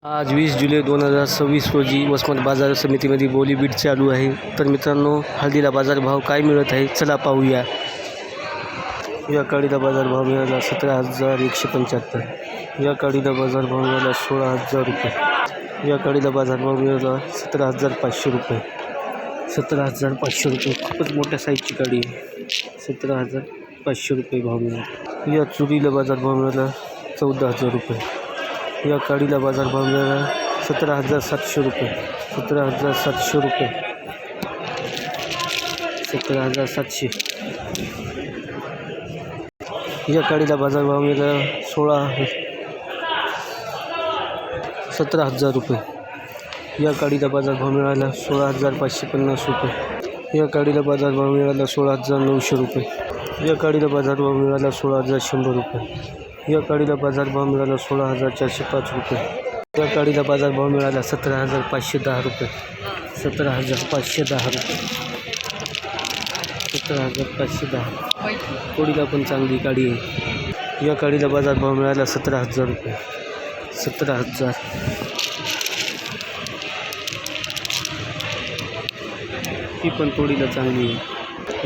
आज 20 जुलै 2026 रोजी वसमत बाजार समितीमध्ये बोली बीट चालू आहे। तर मित्रांनो, हळदीला बाजारभाव काय मिळत आहे चला पाहूया। या काळीला बाजारभाव मिळाला 17,175। या काळीला बाजारभाव मिळाला 16,000 रुपये। या काळीला बाजारभाव मिळाला 17,500 रुपये। 17,500 रुपये खूपच मोठ्या साईजची काळी आहे। 17,500 रुपये भाव मिळाला। या चुरीला बाजारभाव मिळाला 14,000 रुपये। या काळीला बाजारभाव मिळाला 17,700 रुपये। 17,700 रुपये। 17,700। या काळीला बाजारभाव मिळाला 17,000 रुपये। या काळीला बाजारभाव मिळाला 16,550 रुपये। या काळीला बाजारभाव मिळाला 16,900 रुपये। या काळीला बाजारभाव मिळाला 16,100 रुपये। या काळीला बाजारभाव मिळाला 16,405 रुपये। या काळीला बाजारभाव मिळाला 17,510 रुपये। 17,510 रुपये। 17,510। कोडीला पण चांगली काळी आहे। या काळीला बाजारभाव मिळाला 17,000 रुपये। 17,000। ही पण कोडीला चांगली आहे।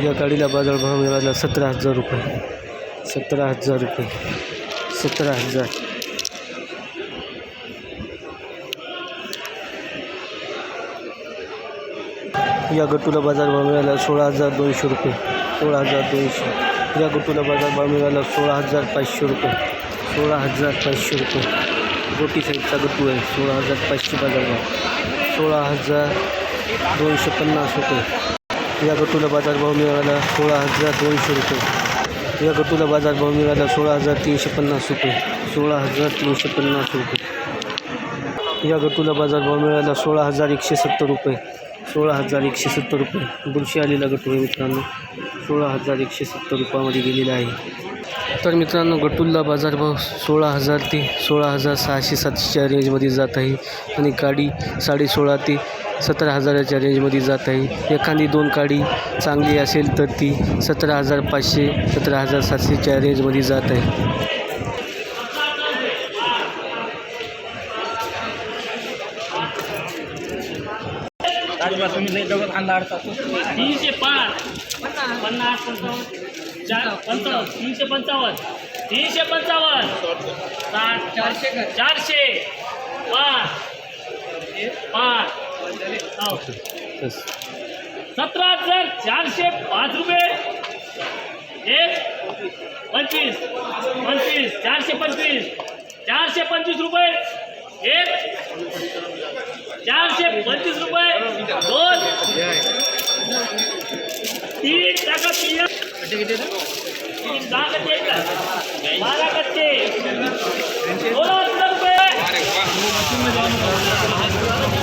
या काळीला बाजारभाव मिळाला 17,000 रुपये। 17,000 रुपये। 17,000। या गट्टूला बाजारभाव मिळाला 16,200 रुपये। 16,200। या गट्टूला बाजारभाव मिळाला 16,500 रुपये। 16,500 रुपये। गोटी साईडचा गट्टू आहे। 16,500 बाजारभाव। 16,250 रुपये। या गट्टूला बाजारभाव मिळाला 16,200 रुपये। या गट्टूला बाजारभाव मिळाला 16,350 रुपये। 16,350 रुपये। या गट्टूला बाजारभाव मिळाला 16,170 रुपये। 16,170 रुपये। बुरशी आलेला गट्टू आहे मित्रांनो। 16,170 रुपयामध्ये गेलेला आहे। तर मित्रांनो, गट्टूला बाजारभाव 16,000 ते 16,600-700च्या रेंजमध्ये जात आहे आणि काडी 16,500 ते 17,000च्या रेंजमध्ये जात आहे। एखादी दोन काडी चांगली असेल तर ती 17,500 17,700च्या रेंजमध्ये जात आहे। तीनशे पाच 50 तीनशे 55 तीनशे 55 400 5 17,405 रुपये। एक 25 425 रुपये। एक 425 रुपये। दोन 3 टाका 3 10 कच्चे 12 कच्चे 16,000 रुपये।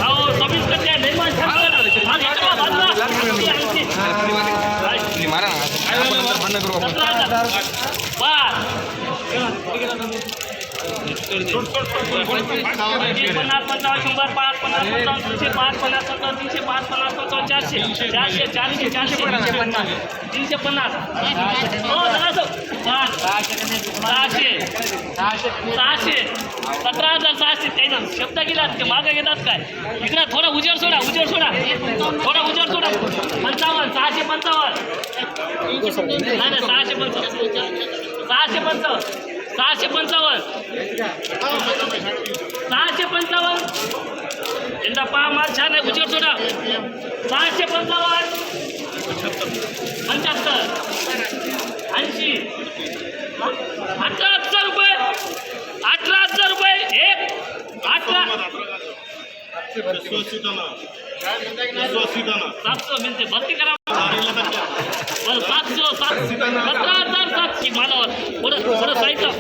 हो 24 कच्चे निर्माण शब्द गेला ते मागे घेतात काय इकडे थोडा उजेड सोडा थोडा उजेड सोडा 55 655 नाही 655 यंदा पहा माल छान आहे। उजेड सोडा 655 75 80 18,000 रुपये। 18,000 रुपये। एक 700 मिळते भरती करा बरं 700 17,700 मालावर थोडं साईडला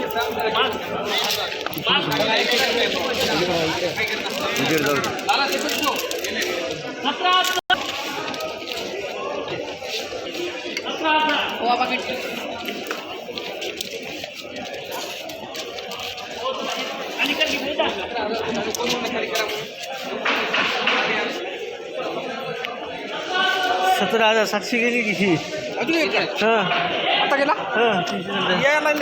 17,700 गेली की अजून एक हां आता गेला हां यायला